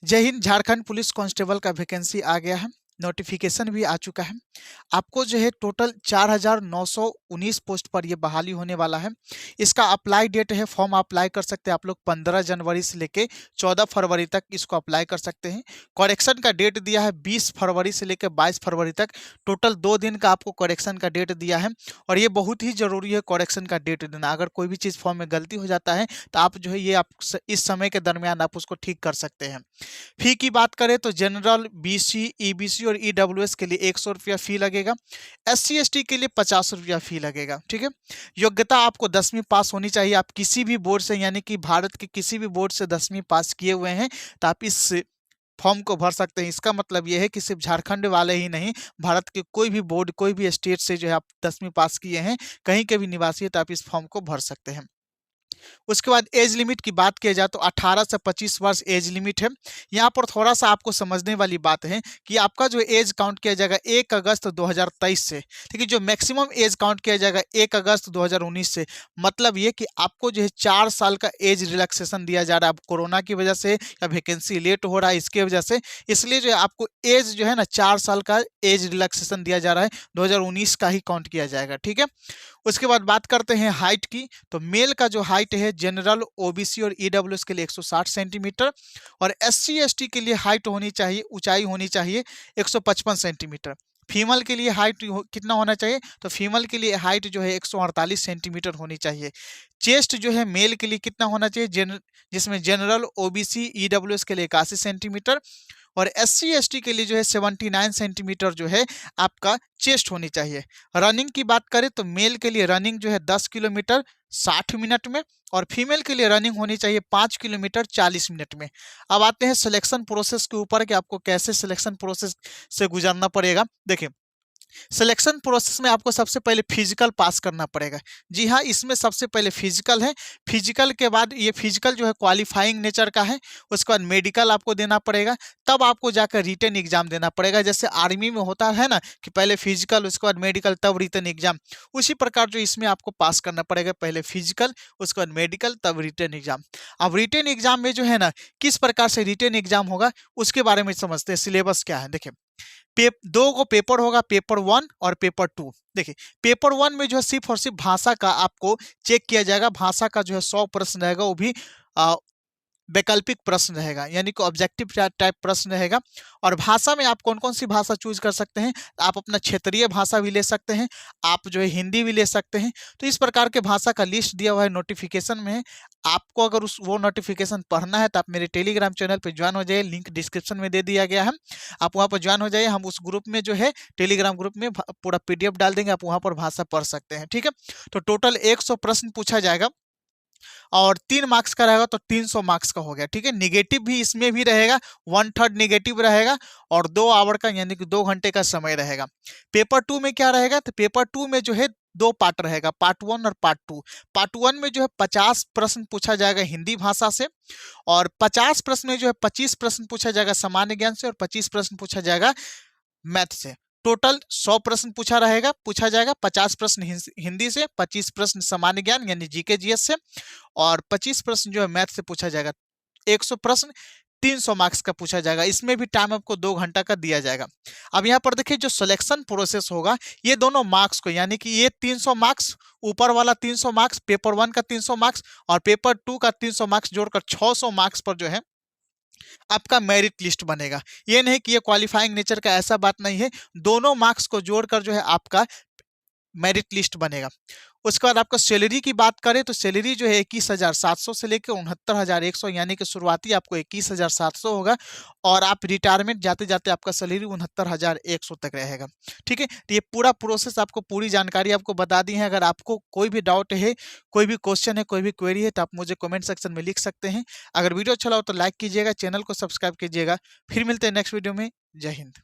जय Hind. Jharkhand police constable का vacancy आ गया है, नोटिफिकेशन भी आ चुका है। आपको जो है टोटल 4,919 पोस्ट पर ये बहाली होने वाला है। इसका अप्लाई डेट है, फॉर्म अप्लाई कर सकते हैं आप लोग 15 जनवरी से लेके 14 फरवरी तक इसको अप्लाई कर सकते हैं। करेक्शन का डेट दिया है 20 फरवरी से लेकर 22 फरवरी तक। टोटल 2 दिन का आपको करेक्शन का डेट दिया है और ये बहुत ही जरूरी है करेक्शन का डेट देना। अगर कोई भी चीज़ फॉर्म में गलती हो जाता है तो आप जो है ये आप इस समय के दरमियान आप उसको ठीक कर सकते हैं। फी की बात करें तो जनरल, बीसी, ईबीसी और ईडब्ल्यूएस के लिए 100 रुपया फी लगेगा। एससी एसटी के लिए 50 रुपया फी लगेगा। ठीक है। योग्यता आपको 10वीं पास होनी चाहिए। आप किसी भी बोर्ड से यानी कि भारत के किसी भी बोर्ड से 10वीं पास किए हुए हैं तो आप इस फॉर्म को भर सकते हैं। इसका मतलब यह है कि सिर्फ झारखंड वाले ही नहीं, भारत के कोई भी बोर्ड, कोई भी स्टेट से जो है आप 10वीं पास किए हैं, कहीं के भी निवासी है तो आप इस फॉर्म को भर सकते हैं। उसके बाद एज लिमिट की बात किया जाए तो 18 से 25 वर्ष एज लिमिट है। यहाँ पर थोड़ा सा आपको समझने वाली बात है कि आपका जो एज काउंट किया जाएगा 1 अगस्त 2023 से, ठीक है। जो मैक्सिमम एज काउंट किया जाएगा 1 अगस्त 2019 से। मतलब ये कि आपको जो है 4 साल का एज रिलैक्सेशन दिया जा रहा है। अब कोरोना की वजह से या वैकेंसी लेट हो रहा है इसकी वजह से, इसलिए जो है आपको एज जो है ना 4 साल का एज रिलैक्सेशन दिया जा रहा है। 2019 का ही काउंट किया जाएगा। ठीक है। उसके बाद बात करते हैं हाइट की। तो मेल का जो हाइट है जनरल, ओबीसी और ईडब्ल्यूएस के लिए 160 सेंटीमीटर और एससी एसटी के लिए हाइट होनी चाहिए, ऊंचाई होनी चाहिए 155 सेंटीमीटर। फीमेल के लिए हाइट कितना होना चाहिए? तो फीमेल के लिए हाइट जो है 148 सेंटीमीटर होनी चाहिए। चेस्ट जो है मेल के लिए कितना होना चाहिए? जिसमें जनरल, ओबीसी, ईडब्ल्यूएस के लिए 81 सेंटीमीटर और एससी एसटी के लिए जो है 79 सेंटीमीटर जो है आपका चेस्ट होनी चाहिए। रनिंग की बात करें तो मेल के लिए रनिंग जो है 10 किलोमीटर 60 मिनट में और फीमेल के लिए रनिंग होनी चाहिए 5 किलोमीटर 40 मिनट में। अब आते हैं सिलेक्शन प्रोसेस के ऊपर कि आपको कैसे सिलेक्शन प्रोसेस से गुजरना पड़ेगा। देखिए, सिलेक्शन प्रोसेस में आपको सबसे पहले फिजिकल पास करना पड़ेगा। जी हाँ, इसमें सबसे पहले फिजिकल है। फिजिकल के बाद ये फिजिकल जो है क्वालिफाइंग नेचर का है। उसके बाद मेडिकल आपको देना पड़ेगा, तब आपको जाकर रिटन एग्जाम देना पड़ेगा। जैसे आर्मी में होता है ना कि पहले फिजिकल, उसके बाद मेडिकल, तब रिटन एग्जाम, उसी प्रकार जो इसमें आपको पास करना पड़ेगा। पहले फिजिकल, उसके बाद मेडिकल, तब रिटन एग्जाम। अब रिटन एग्जाम में जो है ना किस प्रकार से रिटन एग्जाम होगा उसके बारे में समझते हैं। सिलेबस क्या है देखिए, दो को पेपर होगा, पेपर 1 और पेपर 2। देखिए, पेपर 1 में जो है सिर्फ और सिर्फ भाषा का आपको चेक किया जाएगा। भाषा का जो है 100 प्रश्न रहेगा, वो भी वैकल्पिक प्रश्न रहेगा, यानी कि ऑब्जेक्टिव टाइप प्रश्न रहेगा। और भाषा में आप कौन कौन सी भाषा चूज कर सकते हैं? आप अपना क्षेत्रीय भाषा भी ले सकते हैं, आप जो है हिंदी भी ले सकते हैं। तो इस प्रकार के भाषा का लिस्ट दिया हुआ है, नोटिफिकेशन में है। आपको अगर वो नोटिफिकेशन पढ़ना है तो आप मेरे टेलीग्राम चैनल पर ज्वाइन हो जाइए, लिंक डिस्क्रिप्शन में दे दिया गया है। आप वहाँ पर ज्वाइन हो जाइए। हम उस ग्रुप में जो है टेलीग्राम ग्रुप में पूरा पीडीएफ डाल देंगे, आप वहाँ पर भाषा पढ़ सकते हैं। ठीक है। तो टोटल 100 प्रश्न पूछा जाएगा और 3 मार्क्स का रहेगा तो 300 मार्क्स का हो गया। ठीक है। निगेटिव भी इसमें भी रहेगा, 1/3 निगेटिव रहेगा और 2 आवर का यानी कि 2 घंटे का समय रहेगा। पेपर 2 में क्या रहेगा? तो पेपर 2 में जो है 2 पार्ट रहेगा, पार्ट 1 और पार्ट 2। पार्ट 1 में जो है 50 प्रश्न पूछा जाएगा हिंदी भाषा से और 50 प्रश्न में जो है 25 प्रश्न पूछा जाएगा सामान्य ज्ञान से और 25 प्रश्न पूछा जाएगा मैथ से। टोटल 100 प्रश्न पूछा जाएगा। 50 प्रश्न हिंदी से, 25 प्रश्न सामान्य ज्ञान यानी जीके जीएस से और 25 प्रश्न जो है मैथ से पूछा जाएगा। 100 प्रश्न 300 मार्क्स का पूछा जाएगा। इसमें भी टाइम आपको 2 घंटा का दिया जाएगा। अब यहाँ पर देखिए, जो सिलेक्शन प्रोसेस होगा, ये दोनों मार्क्स को यानी कि ये 300 मार्क्स, ऊपर वाला 300 मार्क्स, पेपर 1 का 300 मार्क्स और पेपर 2 का 300 मार्क्स जोड़कर 600 मार्क्स पर जो है आपका मेरिट लिस्ट बनेगा। ये नहीं कि ये क्वालिफाइंग नेचर का, ऐसा बात नहीं है। दोनों मार्क्स को जोड़कर जो है आपका मेरिट लिस्ट बनेगा। उसके बाद आपका सैलरी की बात करें तो सैलरी जो है 21,700 से लेकर 69,100, यानी कि शुरुआती आपको 21,700 होगा और आप रिटायरमेंट जाते जाते आपका सैलरी 69,100 तक रहेगा। ठीक है। तो ये पूरा प्रोसेस, आपको पूरी जानकारी आपको बता दी है। अगर आपको कोई भी डाउट है, कोई भी क्वेश्चन है, कोई भी क्वेरी है तो आप मुझे कमेंट सेक्शन में लिख सकते हैं। अगर वीडियो अच्छा लगा तो लाइक कीजिएगा, चैनल को सब्सक्राइब कीजिएगा। फिर मिलते हैं नेक्स्ट वीडियो में। जय हिंद।